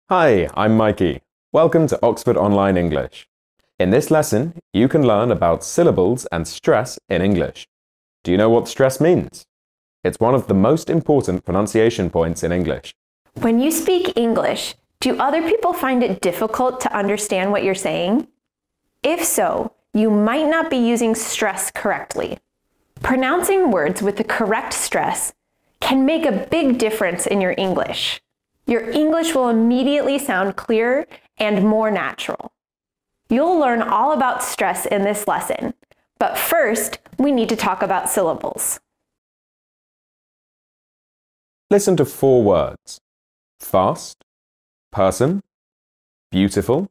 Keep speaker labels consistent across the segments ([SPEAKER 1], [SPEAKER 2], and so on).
[SPEAKER 1] Hi, I'm Mikey. Welcome to Oxford Online English. In this lesson, you can learn about syllables and stress in English. Do you know what stress means? It's one of the most important pronunciation points in English.
[SPEAKER 2] When you speak English, do other people find it difficult to understand what you're saying? If so, you might not be using stress correctly. Pronouncing words with the correct stress can make a big difference in your English. Your English will immediately sound clearer and more natural. You'll learn all about stress in this lesson, but first, we need to talk about syllables.
[SPEAKER 1] Listen to 4 words: fast, person, beautiful,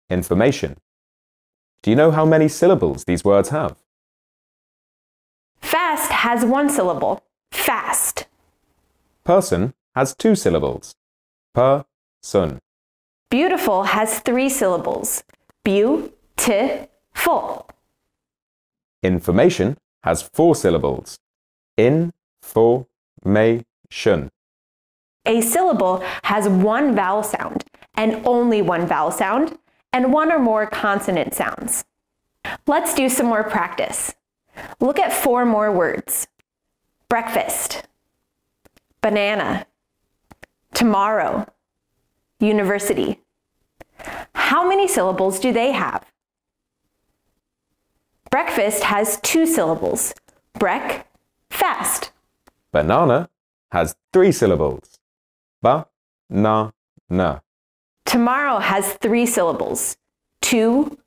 [SPEAKER 1] information. Do you know how many syllables these words have?
[SPEAKER 2] Fast has 1 syllable, fast.
[SPEAKER 1] Person has 2 syllables, per-sun.
[SPEAKER 2] Beautiful has 3 syllables, beau-ti-ful.
[SPEAKER 1] Information has 4 syllables, in-for-may-tion.
[SPEAKER 2] A syllable has 1 vowel sound, and only 1 vowel sound, and 1 or more consonant sounds. Let's do some more practice. Look at 4 more words: breakfast, banana, tomorrow, university. How many syllables do they have? Breakfast has 2 syllables, brek, fast.
[SPEAKER 1] Banana has 3 syllables, ba-na-na.
[SPEAKER 2] Tomorrow has 3 syllables, to-mar-ro.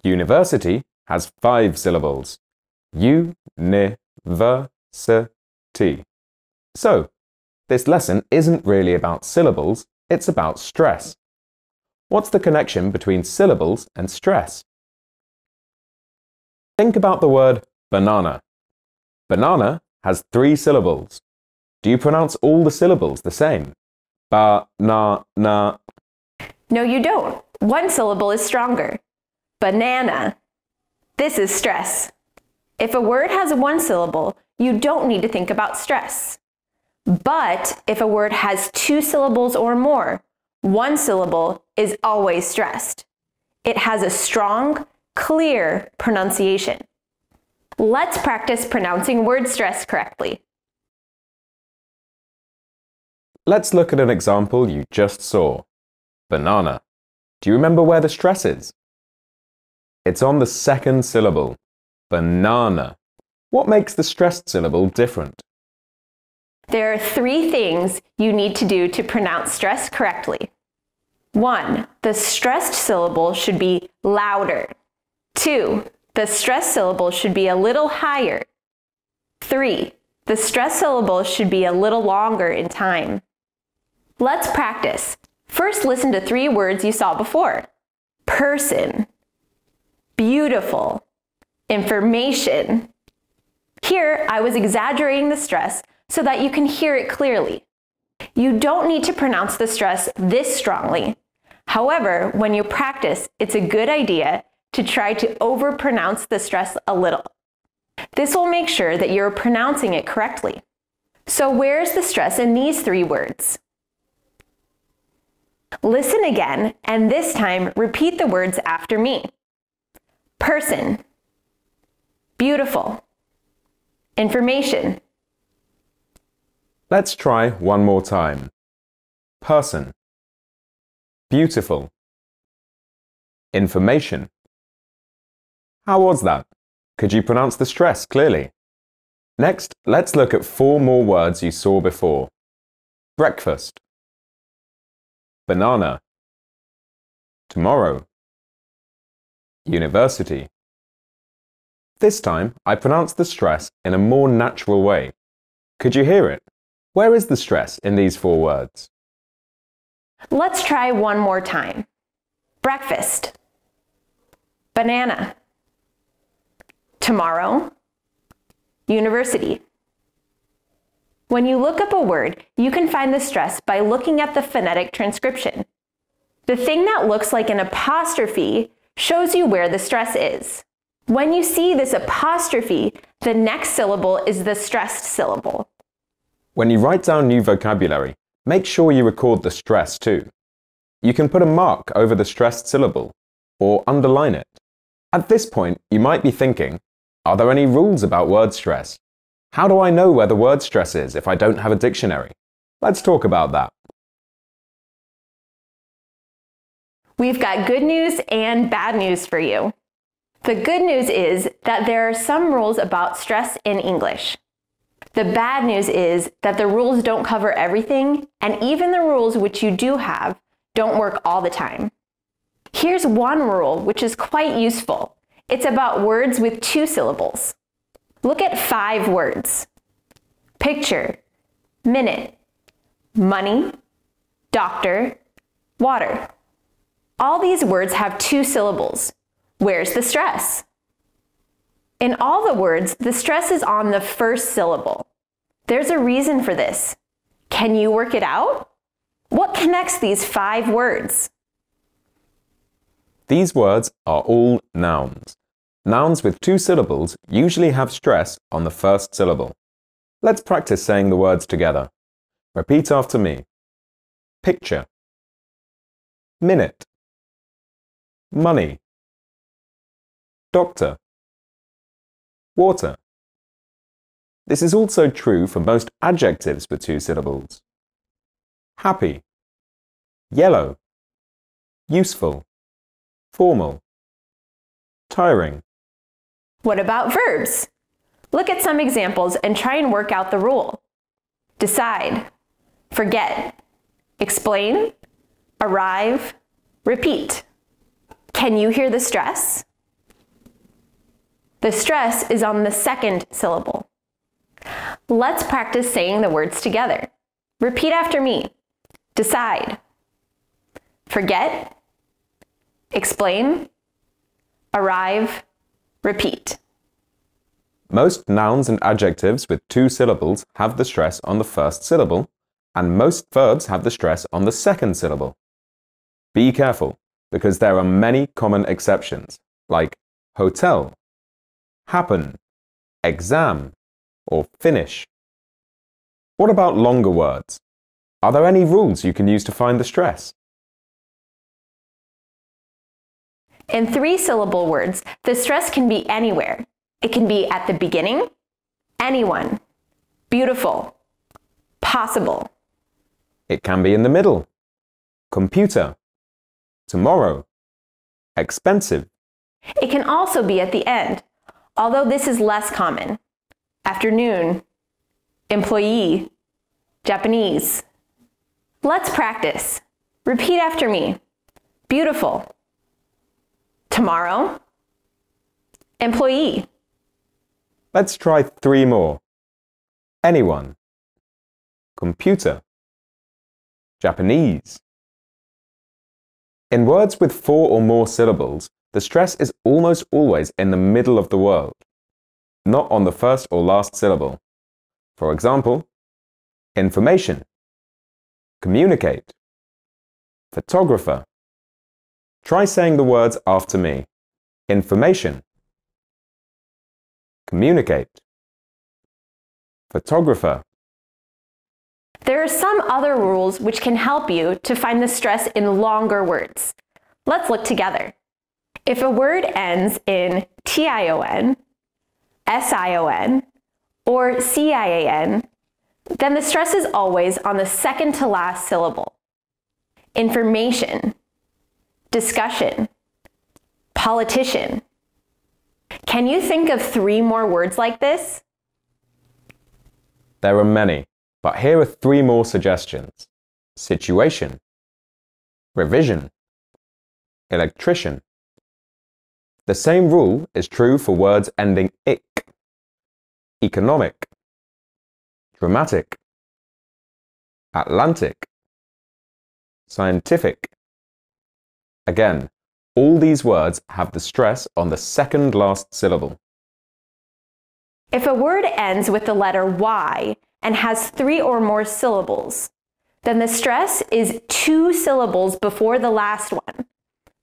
[SPEAKER 1] University has 5 syllables, u-ni-ver-si-ty. So, this lesson isn't really about syllables, it's about stress. What's the connection between syllables and stress? Think about the word banana. Banana has 3 syllables. Do you pronounce all the syllables the same? Ba-na-na.
[SPEAKER 2] No, you don't. 1 syllable is stronger. Banana. This is stress. If a word has 1 syllable, you don't need to think about stress. But if a word has 2 syllables or more, 1 syllable is always stressed. It has a strong, clear pronunciation. Let's practice pronouncing word stress correctly.
[SPEAKER 1] Let's look at an example you just saw. Banana. Do you remember where the stress is? It's on the 2nd syllable, banana. What makes the stressed syllable different?
[SPEAKER 2] There are 3 things you need to do to pronounce stress correctly. 1. The stressed syllable should be louder. 2. The stressed syllable should be a little higher. 3. The stressed syllable should be a little longer in time. Let's practice. First, listen to 3 words you saw before: person, beautiful, information. Here, I was exaggerating the stress so that you can hear it clearly. You don't need to pronounce the stress this strongly. However, when you practice, it's a good idea to try to overpronounce the stress a little. This will make sure that you're pronouncing it correctly. So where's the stress in these 3 words? Listen again, and this time repeat the words after me. Person, beautiful, information.
[SPEAKER 1] Let's try one more time. Person, beautiful, information. How was that? Could you pronounce the stress clearly? Next, let's look at 4 more words you saw before. Breakfast, banana, tomorrow, university. This time, I pronounced the stress in a more natural way. Could you hear it? Where is the stress in these 4 words?
[SPEAKER 2] Let's try one more time. Breakfast, banana, tomorrow, university. When you look up a word, you can find the stress by looking at the phonetic transcription. The thing that looks like an apostrophe shows you where the stress is. When you see this apostrophe, the next syllable is the stressed syllable.
[SPEAKER 1] When you write down new vocabulary, Make sure you record the stress too. You can put a mark over the stressed syllable or underline it. At this point, you might be thinking, are there any rules about word stress? How do I know where the word stress is if I don't have a dictionary? Let's talk about that.
[SPEAKER 2] We've got good news and bad news for you. The good news is that there are some rules about stress in English. The bad news is that the rules don't cover everything, and even the rules which you do have don't work all the time. Here's one rule which is quite useful. It's about words with 2 syllables. Look at 5 words. Picture, minute, money, doctor, water. All these words have 2 syllables. Where's the stress? In all the words, the stress is on the first syllable. There's a reason for this. Can you work it out? What connects these 5 words?
[SPEAKER 1] These words are all nouns. Nouns with 2 syllables usually have stress on the first syllable. Let's practice saying the words together. Repeat after me. Picture, minute, money, doctor, water. This is also true for most adjectives with 2 syllables. Happy, yellow, useful, formal, tiring.
[SPEAKER 2] What about verbs? Look at some examples and try and work out the rule. Decide, forget, explain, arrive, repeat. Can you hear the stress? The stress is on the second syllable. Let's practice saying the words together. Repeat after me. Decide, forget, explain, arrive, repeat.
[SPEAKER 1] Most nouns and adjectives with 2 syllables have the stress on the first syllable, and most verbs have the stress on the second syllable. Be careful, because there are many common exceptions, like hotel, happen, exam, or finish. What about longer words? Are there any rules you can use to find the stress?
[SPEAKER 2] In 3-syllable words, the stress can be anywhere. It can be at the beginning, anyone, beautiful, possible.
[SPEAKER 1] It can be in the middle, computer, tomorrow, expensive.
[SPEAKER 2] It can also be at the end, although this is less common. Afternoon, employee, Japanese. Let's practice. Repeat after me. Beautiful. Tomorrow, employee.
[SPEAKER 1] Let's try 3 more. Anyone, computer, Japanese. In words with 4 or more syllables, the stress is almost always in the middle of the word, not on the first or last syllable. For example, information, communicate, photographer. Try saying the words after me. Information, communicate, photographer.
[SPEAKER 2] There are some other rules which can help you to find the stress in longer words. Let's look together. If a word ends in tion, sion, or cian, then the stress is always on the second to last syllable. Information, discussion, politician. Can you think of 3 more words like this?
[SPEAKER 1] There are many, but here are 3 more suggestions. Situation, revision, electrician. The same rule is true for words ending ic. Economic, dramatic, Atlantic, scientific. Again, all these words have the stress on the second last syllable.
[SPEAKER 2] If a word ends with the letter Y and has 3 or more syllables, then the stress is 2 syllables before the last one.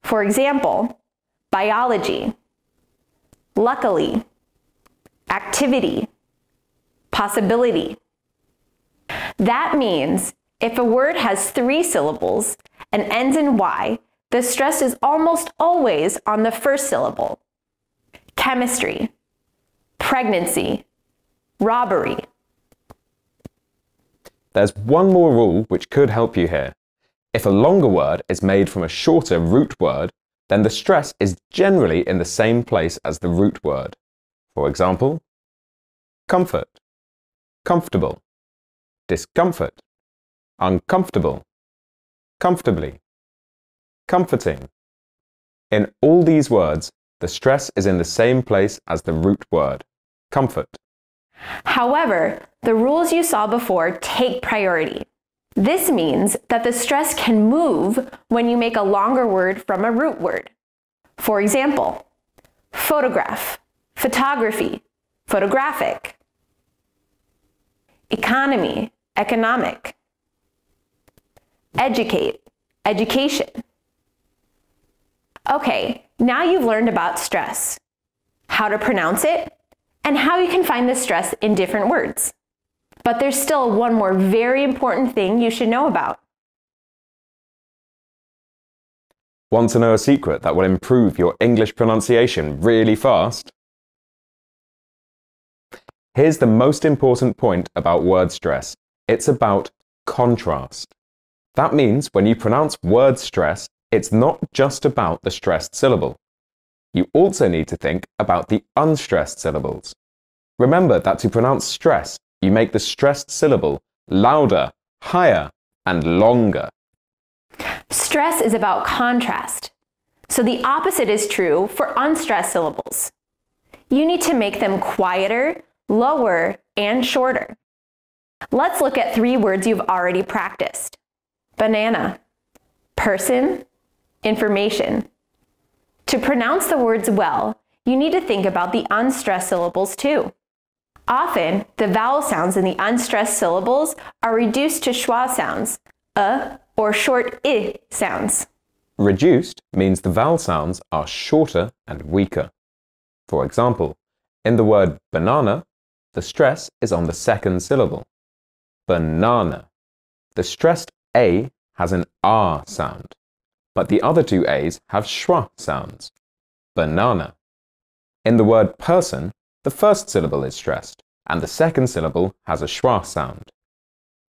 [SPEAKER 2] For example, biology, luckily, activity, possibility. That means If a word has 3 syllables and ends in Y, the stress is almost always on the first syllable. Chemistry, pregnancy, robbery.
[SPEAKER 1] There's one more rule which could help you here. If a longer word is made from a shorter root word, then the stress is generally in the same place as the root word. For example, comfort, comfortable, discomfort, uncomfortable, comfortably, comforting. In all these words, the stress is in the same place as the root word, comfort.
[SPEAKER 2] However, the rules you saw before take priority. This means that the stress can move when you make a longer word from a root word. For example, photograph, photography, photographic, economy, economic, educate, education. Okay, now you've learned about stress, how to pronounce it, and how you can find the stress in different words. But there's still one more very important thing you should know about.
[SPEAKER 1] Want to know a secret that will improve your English pronunciation really fast? Here's the most important point about word stress. It's about contrast. That means when you pronounce word stress, it's not just about the stressed syllable. You also need to think about the unstressed syllables. Remember that to pronounce stress, you make the stressed syllable louder, higher, and longer.
[SPEAKER 2] Stress is about contrast, so the opposite is true for unstressed syllables. You need to make them quieter, lower, and shorter. Let's look at 3 words you've already practiced. Banana, person, information. To pronounce the words well, you need to think about the unstressed syllables too. Often, the vowel sounds in the unstressed syllables are reduced to schwa sounds, or short I sounds.
[SPEAKER 1] Reduced means the vowel sounds are shorter and weaker. For example, in the word banana, the stress is on the second syllable. Banana. The stressed A has an R sound, but the other 2 A's have schwa sounds. Banana. In the word person, the first syllable is stressed, and the second syllable has a schwa sound.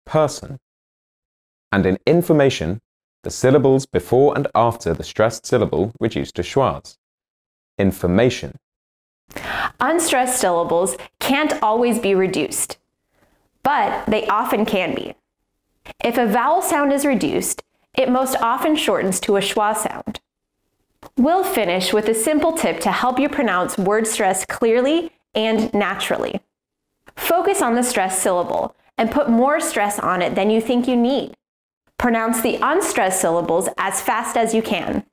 [SPEAKER 1] Person. And in information, the syllables before and after the stressed syllable reduce to schwas. Information.
[SPEAKER 2] Unstressed syllables can't always be reduced, but they often can be. If a vowel sound is reduced, it most often shortens to a schwa sound. We'll finish with a simple tip to help you pronounce word stress clearly and naturally. Focus on the stressed syllable and put more stress on it than you think you need. Pronounce the unstressed syllables as fast as you can.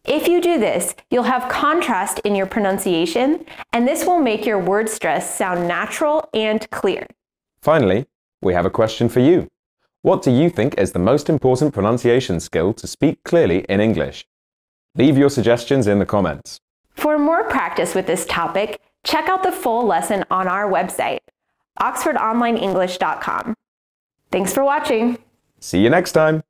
[SPEAKER 2] If you do this, you'll have contrast in your pronunciation, and this will make your word stress sound natural and clear.
[SPEAKER 1] Finally, we have a question for you. What do you think is the most important pronunciation skill to speak clearly in English? Leave your suggestions in the comments.
[SPEAKER 2] For more practice with this topic, check out the full lesson on our website, oxfordonlineenglish.com. Thanks for watching.
[SPEAKER 1] See you next time.